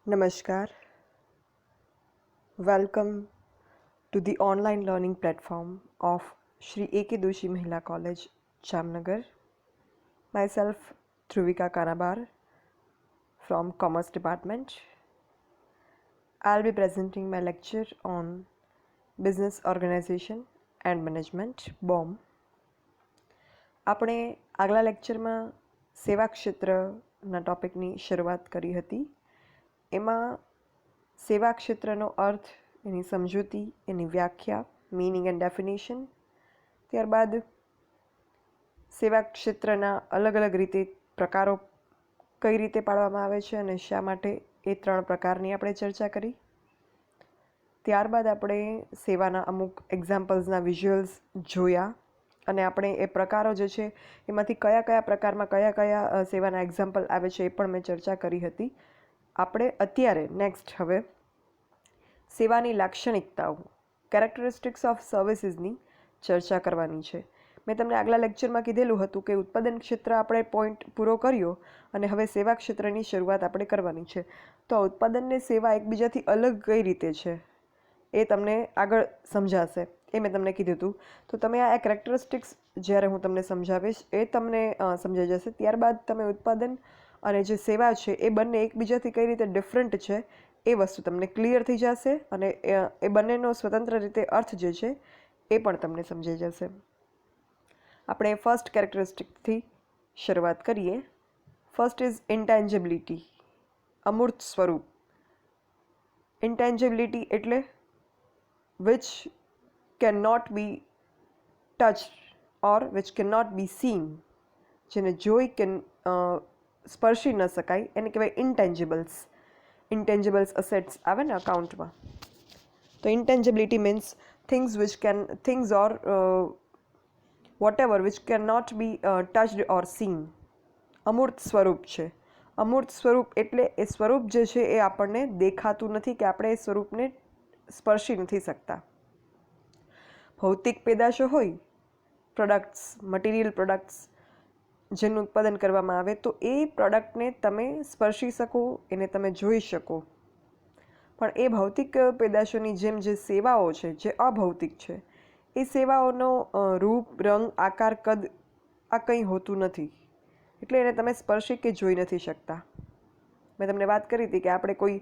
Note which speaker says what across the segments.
Speaker 1: Namaskar. Welcome to the online learning platform of Shri AKDMC Mahila College, Jamnagar. Myself, Dhruvika Kanabar from Commerce Department. I'll be presenting my lecture on Business Organization and Management, B.O.M. આપણે આગલા લેક્ચરમાં સેવા ક્ષેત્રના ટોપિકની શરૂઆત કરી હતી. એમાં સેવા ક્ષેત્રનો અર્થ, એની સમજૂતી, એની વ્યાખ્યા, મીનિંગ એન્ડ ડેફિનેશન, ત્યારબાદ સેવા ક્ષેત્રના અલગ અલગ રીતે પ્રકારો કઈ રીતે પાડવામાં આવે છે અને શા માટે એ 3 પ્રકારની આપણે ચર્ચા કરી. ત્યારબાદ આપણે સેવાના અમુક એક્ઝામ્પલ્સના વિઝ્યુઅલ્સ જોયા અને આપણે એ પ્રકારો જે છે એમાંથી કયા કયા પ્રકારમાં કયા કયા સેવાના એક્ઝામ્પલ આવે છે એ પણ મેં ચર્ચા કરી હતી. આપણે અત્યારે નેક્સ્ટ હવે સેવાની લાક્ષણિકતાઓ, કેરેક્ટરિસ્ટિક્સ ઓફ સર્વિસીસની ચર્ચા કરવાની છે. મેં તમને આગલા લેક્ચરમાં કીધેલું હતું કે ઉત્પાદન ક્ષેત્ર આપણે પોઈન્ટ પૂરો કર્યો અને હવે સેવા ક્ષેત્રની શરૂઆત આપણે કરવાની છે. તો ઉત્પાદનને સેવા એકબીજાથી અલગ કઈ રીતે છે એ તમને આગળ સમજાશે, એ મેં તમને કીધું હતું. તો તમે આ કેરેક્ટરિસ્ટિક્સ જ્યારે હું તમને સમજાવીશ એ તમને સમજાઈ જશે. ત્યારબાદ તમે ઉત્પાદન અને જે સેવા છે એ બંને એકબીજાથી કઈ રીતે ડિફરન્ટ છે એ વસ્તુ તમને ક્લિયર થઈ જશે અને એ બંનેનો સ્વતંત્ર રીતે અર્થ જે છે એ પણ તમને સમજાઈ જશે. આપણે ફર્સ્ટ કેરેક્ટરિસ્ટિકથી શરૂઆત કરીએ. ફર્સ્ટ ઇઝ ઇન્ટેન્જિબિલિટી, અમૂર્ત સ્વરૂપ. ઇન્ટેન્જિબિલિટી એટલે which cannot be touched or which cannot be seen, જેને જોઈ કે સ્પર્શી ન શકાય એને કહેવાય ઇન્ટેન્જિબલ્સ. ઇન્ટેન્જિબલ્સ અસેટ્સ આવે ને અકાઉન્ટમાં. તો intangibility means things or whatever which cannot be touched or seen. અમૂર્ત સ્વરૂપ છે. અમૂર્ત સ્વરૂપ એટલે એ સ્વરૂપ જે છે એ આપણને દેખાતું નથી કે આપણે એ સ્વરૂપને સ્પર્શી નથી શકતા. ભૌતિક પેદાશો હોય, પ્રોડક્ટ્સ, મટીરિયલ પ્રોડક્ટ્સ જેનું ઉત્પાદન કરવામાં આવે તો એ પ્રોડક્ટને તમે સ્પર્શી શકો, એને તમે જોઈ શકો. પણ એ ભૌતિક પેદાશોની જેમ જે સેવાઓ છે જે અભૌતિક છે એ સેવાઓનો રૂપ, રંગ, આકાર, કદ આ કંઈ હોતું નથી. એટલે એને તમે સ્પર્શી કે જોઈ નથી શકતા. મેં તમને વાત કરી હતી કે આપણે કોઈ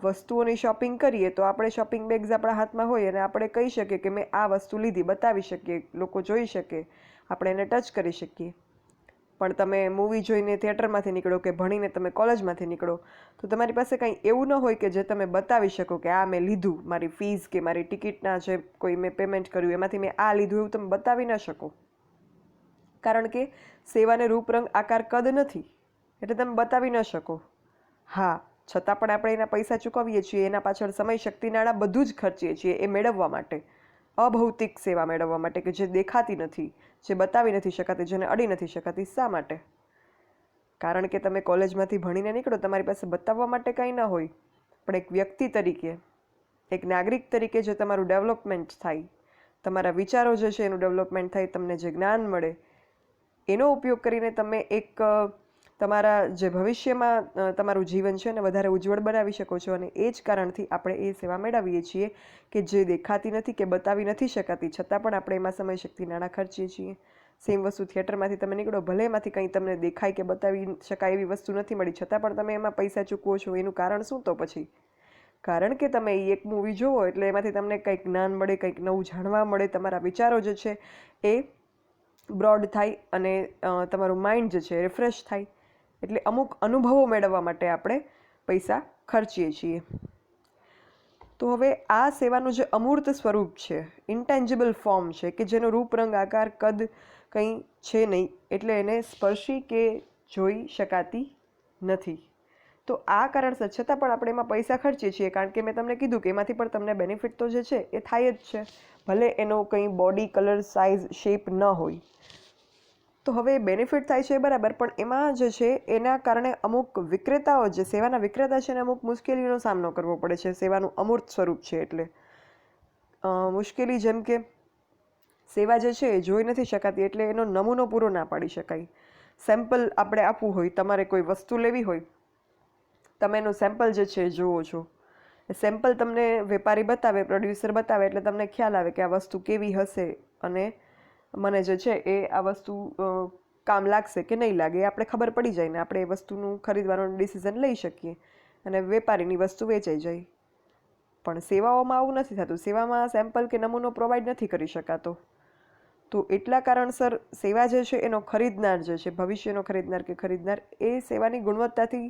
Speaker 1: વસ્તુઓની શોપિંગ કરીએ તો આપણે શોપિંગ બેગ્સ આપણા હાથમાં હોય અને આપણે કહી શકીએ કે મેં આ વસ્તુ લીધી, બતાવી શકીએ, લોકો જોઈ શકે, આપણે એને ટચ કરી શકીએ. પણ તમે મૂવી જોઈને થિયેટરમાંથી નીકળો કે ભણીને તમે કોલેજમાંથી નીકળો તો તમારી પાસે કંઈ એવું ન હોય કે જે તમે બતાવી શકો કે આ મેં લીધું, મારી ફીસ કે મારી ટિકિટના જે કોઈ મેં પેમેન્ટ કર્યું એમાંથી મેં આ લીધું એવું તમે બતાવી ન શકો. કારણ કે સેવાને રૂપ, રંગ, આકાર, કદ નથી એટલે તમે બતાવી ન શકો. હા, છતાં પણ આપણે એના પૈસા ચૂકવીએ છીએ, એના પાછળ સમય, શક્તિ, નાણાં બધું જ ખર્ચીએ છીએ એ મેળવવા માટે, અભૌતિક સેવા મેળવવા માટે કે જે દેખાતી નથી, જે બતાવી નથી શકાતી, જેને અડી નથી શકાતી. શા માટે? કારણ કે તમે કોલેજમાંથી ભણીને નીકળો, તમારી પાસે બતાવવા માટે કંઈ ન હોય, પણ એક વ્યક્તિ તરીકે, એક નાગરિક તરીકે જે તમારું ડેવલપમેન્ટ થાય, તમારા વિચારો જે છે એનું ડેવલપમેન્ટ થાય, તમને જે જ્ઞાન મળે એનો ઉપયોગ કરીને તમે એક તમારા જે ભવિષ્યમાં તમારું જીવન છે એને વધારે ઉજ્જવળ બનાવી શકો છો. અને એ જ કારણથી આપણે એ સેવા મેળવીએ છીએ કે જે દેખાતી નથી કે બતાવી નથી શકાતી, છતાં પણ આપણે એમાં સમય, શક્તિ, નાણાં ખર્ચીએ છીએ. સેમ વસ્તુ થિયેટરમાંથી તમે નીકળો, ભલે એમાંથી કંઈ તમને દેખાય કે બતાવી શકાય એવી વસ્તુ નથી મળી, છતાં પણ તમે એમાં પૈસા ચૂકવો છો. એનું કારણ શું? તો પછી કારણ કે તમે એ એક મૂવી જુઓ એટલે એમાંથી તમને કંઈક જ્ઞાન મળે, કંઈક નવું જાણવા મળે, તમારા વિચારો જે છે એ બ્રોડ થાય અને તમારું માઇન્ડ જે છે રિફ્રેશ થાય. એટલે અમુક અનુભવો મેળવવા માટે આપણે પૈસા ખર્ચીએ છીએ. તો હવે આ સેવાનું જે અમૂર્ત સ્વરૂપ છે, ઇન્ટેન્જિબલ ફોર્મ છે કે જેનો રૂપ, રંગ, આકાર, કદ કંઈ છે નહીં, એટલે એને સ્પર્શી કે જોઈ શકાતી નથી. તો આ કારણસર છતાં પણ આપણે એમાં પૈસા ખર્ચીએ છીએ. કારણ કે મેં તમને કીધું કે એમાંથી પણ તમને બેનિફિટ તો જે છે એ થાય જ છે, ભલે એનો કંઈ બોડી, કલર, સાઇઝ, શેપ ન હોય. તો હવે બેનિફિટ થાય છે બરાબર, પણ એમાં જે છે એના કારણે અમુક વિક્રેતાઓ, જે સેવાના વિક્રેતા છે, એને અમુક મુશ્કેલીનો સામનો કરવો પડે છે. સેવાનું અમૂર્ત સ્વરૂપ છે એટલે મુશ્કેલી, જેમ કે સેવા જે છે એ જોઈ નથી શકાતી એટલે એનો નમૂનો પૂરો ના પાડી શકાય. સેમ્પલ આપણે આપવું હોય, તમારે કોઈ વસ્તુ લેવી હોય, તમે એનું સેમ્પલ જે છે એ જુઓ છો. સેમ્પલ તમને વેપારી બતાવે, પ્રોડ્યુસર બતાવે એટલે તમને ખ્યાલ આવે કે આ વસ્તુ કેવી હશે અને મને જે છે એ આ વસ્તુ કામ લાગશે કે નહીં લાગે, એ આપણે ખબર પડી જાય ને આપણે એ વસ્તુનું ખરીદવાનું ડિસિઝન લઈ શકીએ અને વેપારીની વસ્તુ વેચાઈ જાય. પણ સેવાઓમાં આવું નથી થતું. સેવામાં સેમ્પલ કે નમૂનો પ્રોવાઈડ નથી કરી શકાતો. તો એટલા કારણસર સેવા જે છે એનો ખરીદનાર જે છે, ભવિષ્યનો ખરીદનાર કે ખરીદનાર, એ સેવાની ગુણવત્તાથી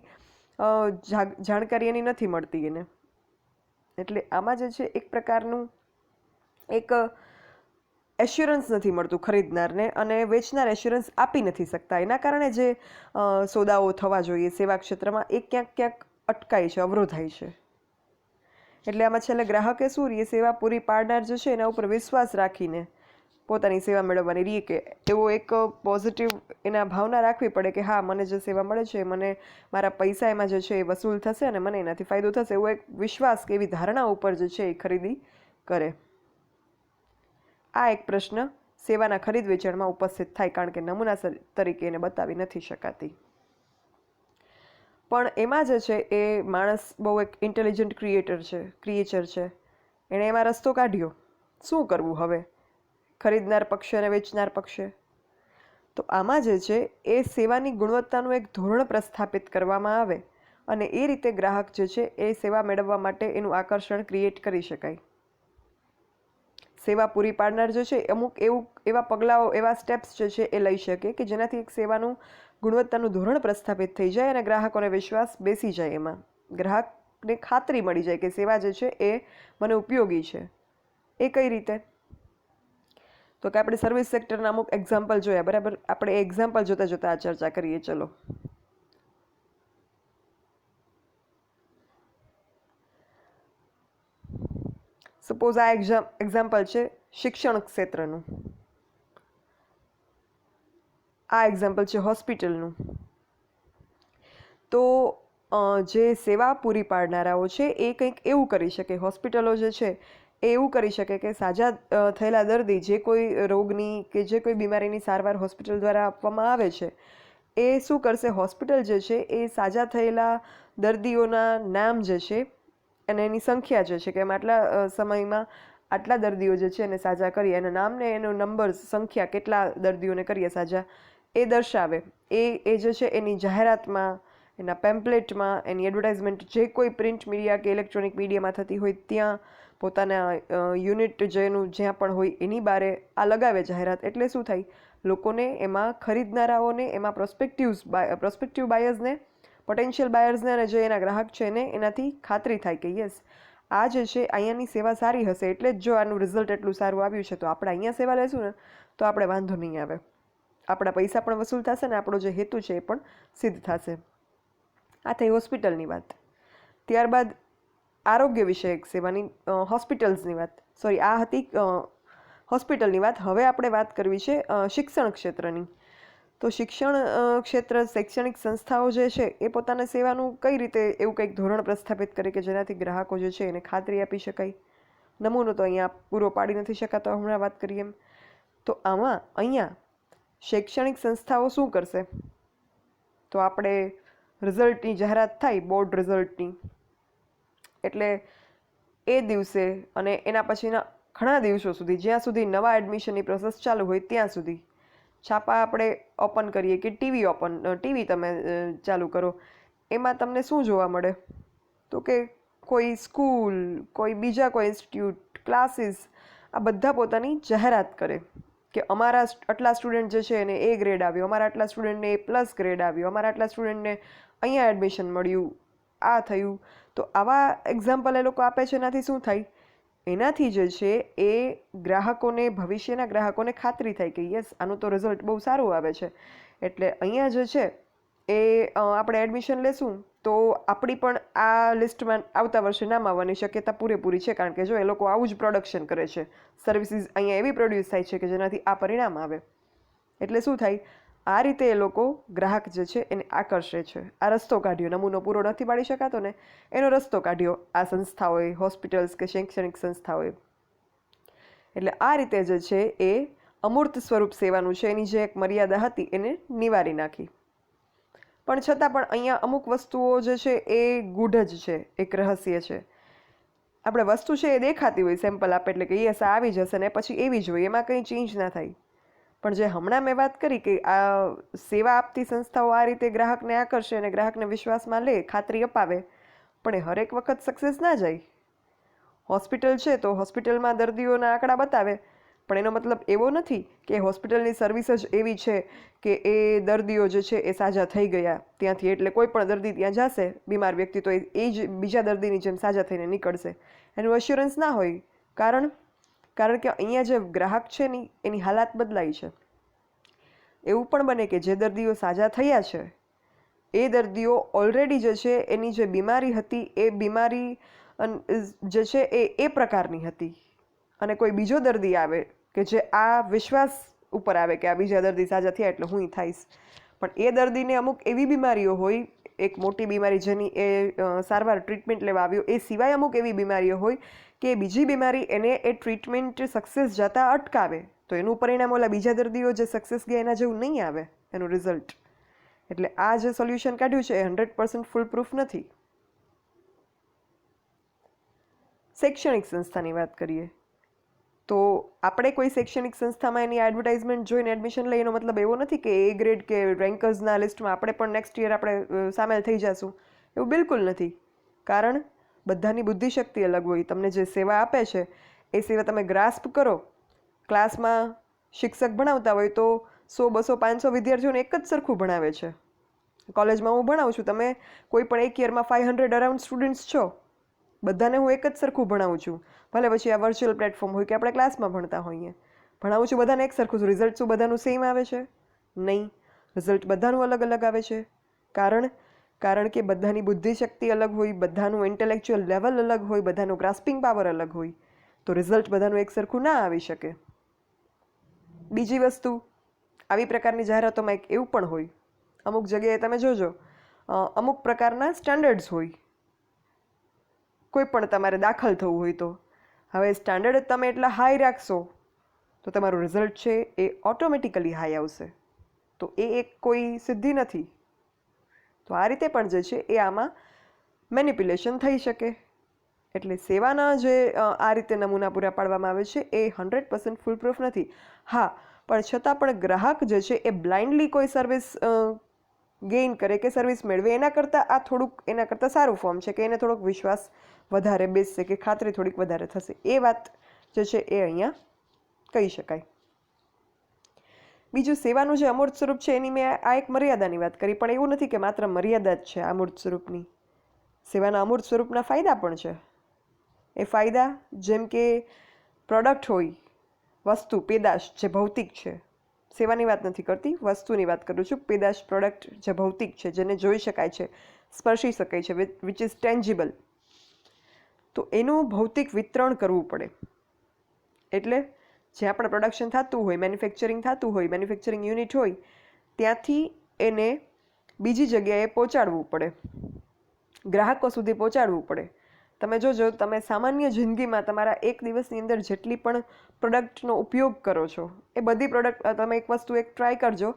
Speaker 1: જાણકારી એની નથી મળતી એને. એટલે આમાં જે છે એક પ્રકારનું એક એશ્યોરન્સ નથી મળતું ખરીદનારને, અને વેચનાર એશ્યોરન્સ આપી નથી શકતા. એના કારણે જે સોદાઓ થવા જોઈએ સેવા ક્ષેત્રમાં એ ક્યાંક અટકાય છે, અવરોધાય છે. એટલે આમાં છેલ્લે ગ્રાહકે શું રીએ, સેવા પૂરી પાડનાર જે છે એના ઉપર વિશ્વાસ રાખીને પોતાની સેવા મેળવવાની રીએ, કે એવો એક પોઝિટિવ એના ભાવના રાખવી પડે કે હા, મને જે સેવા મળે છે, મને મારા પૈસા એમાં જે છે એ વસૂલ થશે અને મને એનાથી ફાયદો થશે, એવો એક વિશ્વાસ કે એવી ધારણા ઉપર જે છે એ ખરીદી કરે. આ એક પ્રશ્ન સેવાના ખરીદ વેચાણમાં ઉપસ્થિત થાય, કારણ કે નમૂના તરીકે એને બતાવી નથી શકાતી. પણ એમાં જે છે એ માણસ બહુ એક ઇન્ટેલિજન્ટ ક્રિએચર છે. એણે એમાં રસ્તો કાઢ્યો. શું કરવું હવે ખરીદનાર પક્ષે અને વેચનાર પક્ષે? તો આમાં જે છે એ સેવાની ગુણવત્તાનું એક ધોરણ પ્રસ્થાપિત કરવામાં આવે અને એ રીતે ગ્રાહક જે છે એ સેવા મેળવવા માટે એનું આકર્ષણ ક્રિએટ કરી શકાય. સેવા પૂરી પાડનાર જે છે અમુક એવા પગલાઓ, એવા સ્ટેપ્સ જે છે એ લઈ શકે કે જેનાથી એક સેવાનું ગુણવત્તાનું ધોરણ પ્રસ્થાપિત થઈ જાય અને ગ્રાહકોને વિશ્વાસ બેસી જાય. એમાં ગ્રાહકને ખાતરી મળી જાય કે સેવા જે છે એ મને ઉપયોગી છે. એ કઈ રીતે? તો કે આપણે સર્વિસ સેક્ટરના અમુક એક્ઝામ્પલ જોયા, બરાબર. આપણે એ એક્ઝામ્પલ જોતા જોતા આ ચર્ચા કરીએ. ચલો, સપોઝ આ એક્ઝામ્પલ છે શિક્ષણ ક્ષેત્રનું, આ એક્ઝામ્પલ છે હોસ્પિટલનું. તો જે સેવા પૂરી પાડનારાઓ છે એ કંઈક એવું કરી શકે, હોસ્પિટલો જે છે એ એવું કરી શકે કે સાજા થયેલા દર્દી, જે કોઈ રોગની કે જે કોઈ બીમારીની સારવાર હોસ્પિટલ દ્વારા આપવામાં આવે છે, એ શું કરશે, હોસ્પિટલ જે છે એ સાજા થયેલા દર્દીઓના નામ જે છે અને એની સંખ્યા જે છે કે એમ આટલા સમયમાં આટલા દર્દીઓ જે છે એને સાજા કરીએ, એના નામને એનો નંબર, સંખ્યા, કેટલા દર્દીઓને કરીએ સાજા, એ દર્શાવે. એ જે છે એની જાહેરાતમાં, એના પેમ્પલેટમાં, એની એડવર્ટાઇઝમેન્ટ જે કોઈ પ્રિન્ટ મીડિયા કે ઇલેક્ટ્રોનિક મીડિયામાં થતી હોય ત્યાં, પોતાના યુનિટ જેનું જ્યાં પણ હોય એની બારે આ લગાવે જાહેરાત. એટલે શું થાય, લોકોને એમાં, ખરીદનારાઓને એમાં પ્રોસ્પેક્ટિવ બાયર્સને, પોટેન્શિયલ બાયર્સને અને જે એના ગ્રાહક છે એને એનાથી ખાતરી થાય કે યસ, આ જે છે અહીંયાની સેવા સારી હશે, એટલે જ જો આનું રિઝલ્ટ એટલું સારું આવ્યું છે, તો આપણે અહીંયા સેવા લેશું ને તો આપણે વાંધો નહીં આવે, આપણા પૈસા પણ વસૂલ થશે ને આપણો જે હેતુ છે એ પણ સિદ્ધ થશે. આ થઈ હોસ્પિટલની વાત. ત્યારબાદ આરોગ્ય વિષયક સેવાની, હોસ્પિટલ્સની વાત, સોરી, આ હતી હોસ્પિટલની વાત. હવે આપણે વાત કરવી છે શિક્ષણ ક્ષેત્રની. તો શિક્ષણ ક્ષેત્ર, શૈક્ષણિક સંસ્થાઓ જે છે એ પોતાના સેવાનું કઈ રીતે એવું કંઈક ધોરણ પ્રસ્થાપિત કરે કે જેનાથી ગ્રાહકો જે છે એને ખાતરી આપી શકાય. નમૂનો તો અહીંયા પૂરો પાડી નથી શકાતો, હમણાં વાત કરીએ એમ. તો અહીંયા શૈક્ષણિક સંસ્થાઓ શું કરશે, તો આપણે રિઝલ્ટની જાહેરાત થાય, બોર્ડ રિઝલ્ટની, એટલે એ દિવસે અને એના પછીના ઘણા દિવસો સુધી, જ્યાં સુધી નવા એડમિશનની પ્રોસેસ ચાલુ હોય ત્યાં સુધી, છાપા આપણે ઓપન કરીએ કે ટીવી તમે ચાલુ કરો, એમાં તમને શું જોવા મળે, તો કે કોઈ સ્કૂલ, કોઈ બીજા કોઈ ઇન્સ્ટિટ્યૂટ, ક્લાસીસ, આ બધા પોતાની જાહેરાત કરે કે અમારા આટલા સ્ટુડન્ટ જે છે એને એ ગ્રેડ આવ્યો, અમારા આટલા સ્ટુડન્ટને A+ ગ્રેડ આવ્યો, અમારા આટલા સ્ટુડન્ટને અહીંયા એડમિશન મળ્યું, આ થયું. તો આવા એક્ઝામ્પલ એ લોકો આપે છે. એનાથી શું થાય, એનાથી જે છે એ ગ્રાહકોને, ભવિષ્યના ગ્રાહકોને ખાતરી થાય કે યસ, આનું તો રિઝલ્ટ બહુ સારું આવે છે, એટલે અહીંયા જે છે એ આપણે એડમિશન લેશું તો આપણી પણ આ લિસ્ટમાં આવતા વર્ષે નામ આવવાની શક્યતા પૂરેપૂરી છે, કારણ કે જો એ લોકો આવું જ પ્રોડક્શન કરે છે, સર્વિસીસ અહીંયા એવી પ્રોડ્યુસ થાય છે કે જેનાથી આ પરિણામ આવે. એટલે શું થાય, આ રીતે એ લોકો ગ્રાહક જે છે એને આકર્ષે છે. આ રસ્તો કાઢ્યો, નમૂનો પૂરો નથી પાડી શકાતો ને એનો રસ્તો કાઢ્યો આ સંસ્થાઓએ, હોસ્પિટલ્સ કે શૈક્ષણિક સંસ્થાઓએ. એટલે આ રીતે જે છે એ અમૂર્ત સ્વરૂપ સેવાનું છે, એની જે એક મર્યાદા હતી એને નિવારી નાખી. પણ છતાં પણ અહીંયા અમુક વસ્તુઓ જે છે એ ગૂઢ જ છે, એક રહસ્ય છે. આપણે વસ્તુ છે એ દેખાતી હોય, સેમ્પલ આપે એટલે કે યસ આવી જશે ને પછી એવી જ હોય, એમાં કંઈ ચેન્જ ના થાય. પણ જે હમણાં મેં વાત કરી કે આ સેવા આપતી સંસ્થાઓ આ રીતે ગ્રાહકને આકર્ષે અને ગ્રાહકને વિશ્વાસમાં લે, ખાતરી અપાવે, પણ એ હરેક વખત સક્સેસ ના જાય. હોસ્પિટલ છે તો હોસ્પિટલમાં દર્દીઓના આંકડા બતાવે, પણ એનો મતલબ એવો નથી કે હોસ્પિટલની સર્વિસ જ એવી છે કે એ દર્દીઓ જે છે એ સાજા થઈ ગયા ત્યાંથી, એટલે કોઈ પણ દર્દી ત્યાં જશે બીમાર વ્યક્તિ તો એ જ બીજા દર્દીની જેમ સાજા થઈને નીકળશે. એનું અશ્યોરન્સ ના હોય. કારણ કે અહીંયા જે ગ્રાહક છે ને એની હાલાત બદલાઈ છે. એવું પણ બને કે જે દર્દીઓ સાજા થયા છે એ દર્દીઓ ઓલરેડી જે છે એની જે બીમારી હતી એ બીમારી જે છે એ પ્રકારની હતી, અને કોઈ બીજો દર્દી આવે કે જે આ વિશ્વાસ ઉપર આવે કે આ બીજા દર્દી સાજા થયા એટલે હું થઈશ, પણ એ દર્દીને અમુક એવી બીમારીઓ હોય, એક મોટી બીમારી જેની એ સારવાર ટ્રીટમેન્ટ લેવા આવ્યો, એ સિવાય અમુક એવી બીમારીઓ હોય કે બીજી બીમારી એને એ ટ્રીટમેન્ટ સક્સેસ જતાં અટકાવે, તો એનું પરિણામ ઓલા બીજા દર્દીઓ જે સક્સેસ ગયા એના જેવું નહીં આવે એનું રિઝલ્ટ. એટલે આ જે સોલ્યુશન કાઢ્યું છે એ 100% ફૂલ પ્રૂફ નથી. શૈક્ષણિક સંસ્થાની વાત કરીએ તો આપણે કોઈ શૈક્ષણિક સંસ્થામાં એની એડવર્ટાઇઝમેન્ટ જોઈને એડમિશન લઈએ એનો મતલબ એવો નથી કે એ ગ્રેડ કે રેન્કર્સના લિસ્ટમાં આપણે પણ નેક્સ્ટ યર આપણે સામેલ થઈ જશું, એવું બિલકુલ નથી. કારણ બધાની બુદ્ધિશક્તિ અલગ હોય. તમને જે સેવા આપે છે એ સેવા તમે ગ્રાસ્પ કરો. ક્લાસમાં શિક્ષક ભણાવતા હોય તો 100, 200, 500 વિદ્યાર્થીઓને એક જ સરખું ભણાવે છે. કોલેજમાં હું ભણાવું છું, તમે કોઈ પણ એક યરમાં 500 અરાઉન્ડ સ્ટુડન્ટ્સ છો, બધાને હું એક જ સરખું ભણાવું છું. ભલે પછી આ વર્ચ્યુઅલ પ્લેટફોર્મ હોય કે આપણે ક્લાસમાં ભણતા હોઈએ, ભણાવું છું બધાને એક સરખું. રિઝલ્ટ શું બધાનું સેમ આવે છે? નહીં, રિઝલ્ટ બધાનું અલગ અલગ આવે છે. કારણ કે બધાની બુદ્ધિશક્તિ અલગ હોય, બધાનું ઇન્ટેલેક્ચ્યુઅલ લેવલ અલગ હોય, બધાનું ગ્રાસ્પિંગ પાવર અલગ હોય, તો રિઝલ્ટ બધાનું એક સરખું ના આવી શકે. બીજી વસ્તુ, આવી પ્રકારની જાહેરાતોમાં એક એવું પણ હોય, અમુક જગ્યાએ તમે જોજો અમુક પ્રકારના સ્ટાન્ડર્ડ્સ હોય કોઈ પણ તમારે દાખલ થવું હોય તો. હવે સ્ટાન્ડર્ડ તમે એટલા હાઈ રાખશો તો તમારું રિઝલ્ટ છે એ ઓટોમેટિકલી હાઈ આવશે, તો એ એક કોઈ સિદ્ધિ નથી. તો આ રીતે પણ જે છે એ આમાં મેનિપ્યુલેશન થઈ શકે. એટલે સેવાના જે આ રીતે નમૂના પૂરા પાડવામાં આવે છે એ 100% ફૂલ પ્રૂફ નથી. હા, પણ છતાં પણ ગ્રાહક જે છે એ બ્લાઇન્ડલી કોઈ સર્વિસ ગેઇન કરે કે સર્વિસ મેળવે એના કરતાં સારું ફોર્મ છે કે એને થોડોક વિશ્વાસ વધારે બેસશે કે ખાતરી થોડીક વધારે થશે. એ વાત જે છે એ અહીંયા કહી શકાય. બીજું, સેવાનું જે અમૂર્ત સ્વરૂપ છે એની મેં આ એક મર્યાદાની વાત કરી, પણ એવું નથી કે માત્ર મર્યાદા જ છે અમૂર્ત સ્વરૂપની. સેવાના અમૂર્ત સ્વરૂપના ફાયદા પણ છે. એ ફાયદા જેમ કે પ્રોડક્ટ હોય, વસ્તુ, પેદાશ જે ભૌતિક છે, સેવાની વાત નથી કરતી, વસ્તુની વાત કરું છું. પેદાશ, પ્રોડક્ટ જે ભૌતિક છે, જેને જોઈ શકાય છે, સ્પર્શી શકાય છે, વિચ ઇઝ ટેન્જિબલ, તો એનું ભૌતિક વિતરણ કરવું પડે. એટલે જ્યાં પણ પ્રોડક્શન થતું હોય, મેન્યુફેક્ચરિંગ થતું હોય, મેન્યુફેક્ચરિંગ યુનિટ હોય, ત્યાંથી એને બીજી જગ્યાએ પહોંચાડવું પડે, ગ્રાહકો સુધી પહોંચાડવું પડે. તમે જોજો, તમે સામાન્ય જિંદગીમાં તમારા એક દિવસની અંદર જેટલી પણ પ્રોડક્ટનો ઉપયોગ કરો છો એ બધી પ્રોડક્ટ, તમે એક વસ્તુ એક ટ્રાય કરજો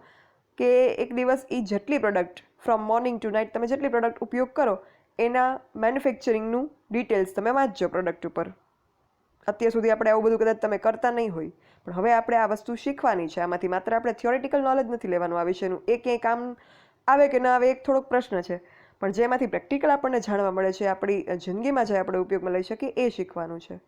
Speaker 1: કે એક દિવસ એ જેટલી product from morning to night તમે જેટલી પ્રોડક્ટ ઉપયોગ કરો એના મેન્યુફેક્ચરિંગનું ડિટેલ્સ તમે વાંચજો પ્રોડક્ટ ઉપર. અત્યાર સુધી આપણે આવું બધું કદાચ તમે કરતા નહીં હોય, પણ હવે આપણે આ વસ્તુ શીખવાની છે. આમાંથી માત્ર આપણે થિયોરિટિકલ નોલેજ નથી લેવાનું આ વિષયનું, એ ક્યાંય કામ આવે કે ના આવે એક થોડોક પ્રશ્ન છે, પણ જેમાંથી પ્રેક્ટિકલ આપણને જાણવા મળે છે, આપણી જિંદગીમાં જે આપણે ઉપયોગમાં લઈ શકીએ એ શીખવાનું છે.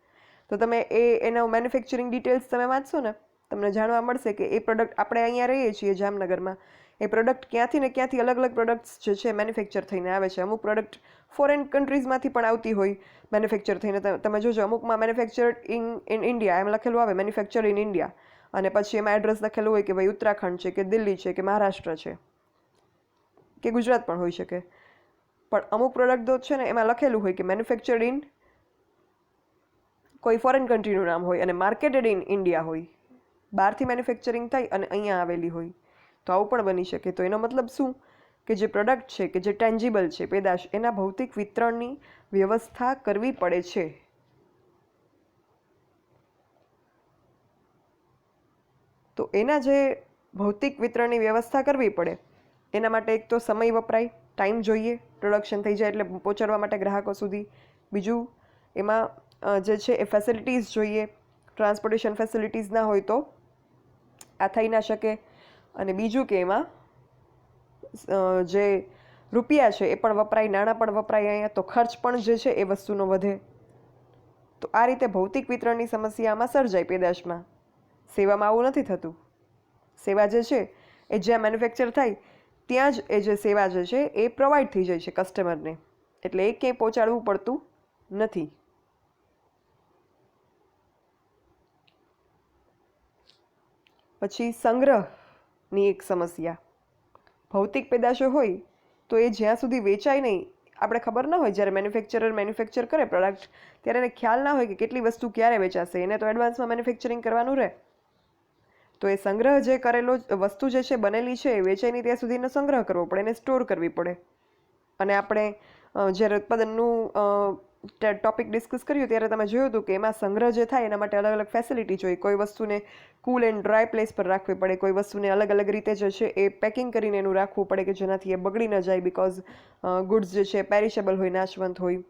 Speaker 1: તો તમે એનો મેન્યુફેક્ચરિંગ ડિટેલ્સ તમે વાંચશો ને, તમને જાણવા મળશે કે એ પ્રોડક્ટ, આપણે અહીંયા રહીએ છીએ જામનગરમાં, એ પ્રોડક્ટ ક્યાંથી ને ક્યાંથી અલગ અલગ પ્રોડક્ટ્સ જે છે મેન્યુફેક્ચર થઈને આવે છે. અમુક પ્રોડક્ટ ફોરેન કન્ટ્રીઝમાંથી પણ આવતી હોય મેન્યુફેક્ચર થઈને. તમે જોજો, અમુકમાં મેન્યુફેક્ચર્ડ ઇન ઇન્ડિયા એમ લખેલું આવે, મેન્યુફેક્ચર્ડ ઇન ઇન્ડિયા, અને પછી એમાં એડ્રેસ લખેલું હોય કે ભાઈ ઉત્તરાખંડ છે કે દિલ્હી છે કે મહારાષ્ટ્ર છે કે ગુજરાત પણ હોઈ શકે. પણ અમુક પ્રોડક્ટ છે ને એમાં લખેલું હોય કે મેન્યુફેક્ચર્ડ ઇન કોઈ ફોરેન કન્ટ્રીનું નામ હોય અને માર્કેટેડ ઇન ઇન્ડિયા હોય, બહારથી મેન્યુફેક્ચરિંગ થઈ અને અહીંયા આવેલી હોય. તો આવું પણ બની શકે. તો એનો મતલબ શું કે જે પ્રોડક્ટ છે કે જે ટેન્જિબલ છે પેદાશ, એના ભૌતિક વિતરણની વ્યવસ્થા કરવી પડે છે. તો એના જે ભૌતિક વિતરણની વ્યવસ્થા કરવી પડે એના માટે એક તો સમય વપરાય, ટાઈમ જોઈએ, પ્રોડક્શન થઈ જાય એટલે પહોંચાડવા માટે ગ્રાહકો સુધી. બીજું એમાં જે છે એ ફેસિલિટીઝ જોઈએ, ટ્રાન્સપોર્ટેશન ફેસિલિટીઝ ના હોય તો આ થઈ ના શકે. અને બીજું કે એમાં જે રૂપિયા છે એ પણ વપરાય, નાણાં પણ વપરાય અહીંયા, તો ખર્ચ પણ જે છે એ વસ્તુનો વધે. તો આ રીતે ભૌતિક વિતરણની સમસ્યા આમાં સર્જાય પેદાશમાં. સેવામાં આવું નથી થતું. સેવા જે છે એ જ્યાં મેન્યુફેક્ચર થાય ત્યાં જ એ જે સેવા જે છે એ પ્રોવાઈડ થઈ જાય છે કસ્ટમરને, એટલે એ ક્યાંય પહોંચાડવું પડતું નથી. પછી સંગ્રહની એક સમસ્યા. ભૌતિક પેદાશો હોય તો એ જ્યાં સુધી વેચાય નહીં, આપણે ખબર ન હોય, જ્યારે મેન્યુફેક્ચર કરે પ્રોડક્ટ ત્યારે એને ખ્યાલ ના હોય કે કેટલી વસ્તુ ક્યારે વેચાશે. એને તો એડવાન્સમાં મેન્યુફેક્ચરિંગ કરવાનું રહે. તો એ સંગ્રહ જે કરેલો વસ્તુ જે છે બનેલી છે એ વેચાય નહીં ત્યાં સુધીનો સંગ્રહ કરવો પડે, એને સ્ટોર કરવી પડે. અને આપણે જ્યારે ઉત્પાદનનું ટોપિક ડિસ્કસ કર્યું ત્યારે તમે જોયું હતું કે એમાં સંગ્રહ જે થાય એના માટે અલગ અલગ ફેસિલિટી જોઈએ. કોઈ વસ્તુને કૂલ એન્ડ ડ્રાય પ્લેસ પર રાખવી પડે, કોઈ વસ્તુને અલગ અલગ રીતે જે છે એ પેકિંગ કરીને એનું રાખવું પડે કે જેનાથી એ બગડી ન જાય, બિકોઝ ગુડ્સ જે છે પેરિશેબલ હોય, નાશવંત હોય.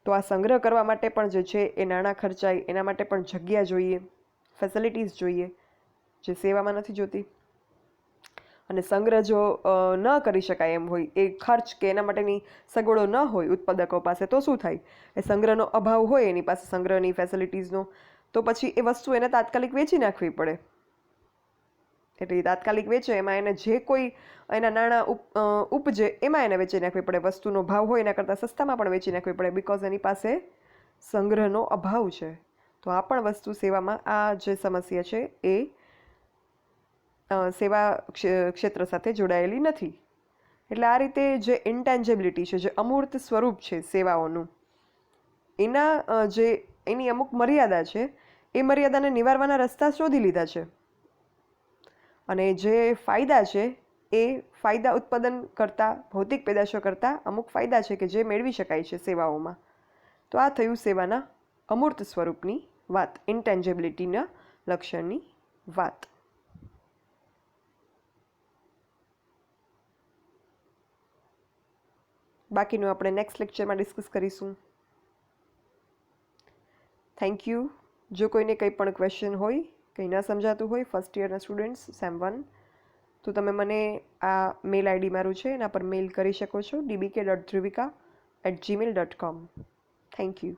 Speaker 1: તો આ સંગ્રહ કરવા માટે પણ જે છે એ નાણાં ખર્ચાય, એના માટે પણ જગ્યા જોઈએ, ફેસિલિટીઝ જોઈએ, જે સેવામાં નથી જોતી. અને સંગ્રહ જો ન કરી શકાય એમ હોય, એ ખર્ચ કે એના માટેની સગવડો ન હોય ઉત્પાદકો પાસે, તો શું થાય? એ સંગ્રહનો અભાવ હોય એની પાસે, સંગ્રહની ફેસિલિટીઝનો, તો પછી એ વસ્તુ એને તાત્કાલિક વેચી નાખવી પડે. એટલે એ તાત્કાલિક વેચે એમાં એને જે કોઈ એના નાણાં ઉપજે એમાં એને વેચી નાખવી પડે. વસ્તુનો ભાવ હોય એના કરતાં સસ્તામાં પણ વેચી નાખવી પડે, બિકોઝ એની પાસે સંગ્રહનો અભાવ છે. તો આ પણ વસ્તુ સેવામાં, આ જે સમસ્યા છે એ સેવા ક્ષેત્ર સાથે જોડાયેલી નથી. એટલે આ રીતે જે ઇન્ટેન્જિબિલિટી છે, જે અમૂર્ત સ્વરૂપ છે સેવાઓનું, એની અમુક મર્યાદા છે. એ મર્યાદાને નિવારવાના રસ્તા શોધી લીધા છે. અને જે ફાયદા છે એ ફાયદા ઉત્પાદન કરતાં, ભૌતિક પેદાશો કરતાં અમુક ફાયદા છે કે જે મેળવી શકાય છે સેવાઓમાં. તો આ થયું સેવાના અમૂર્ત સ્વરૂપની વાત, ઇન્ટેન્જિબિલિટીના લક્ષણની વાત. બાકીનું આપણે નેક્સ્ટ લેક્ચરમાં ડિસ્કસ કરીશું. Thank you. જો કોઈને કંઈ પણ ક્વેશ્ચન હોય, કંઈ ન સમજાતું હોય, ફર્સ્ટ યરના સ્ટુડન્ટ્સ Sem-1, તો તમે મને આ મેલ આઈડી મારું છે એના પર મેલ કરી શકો છો, dbk.dhruvika@gmail.com. Thank you.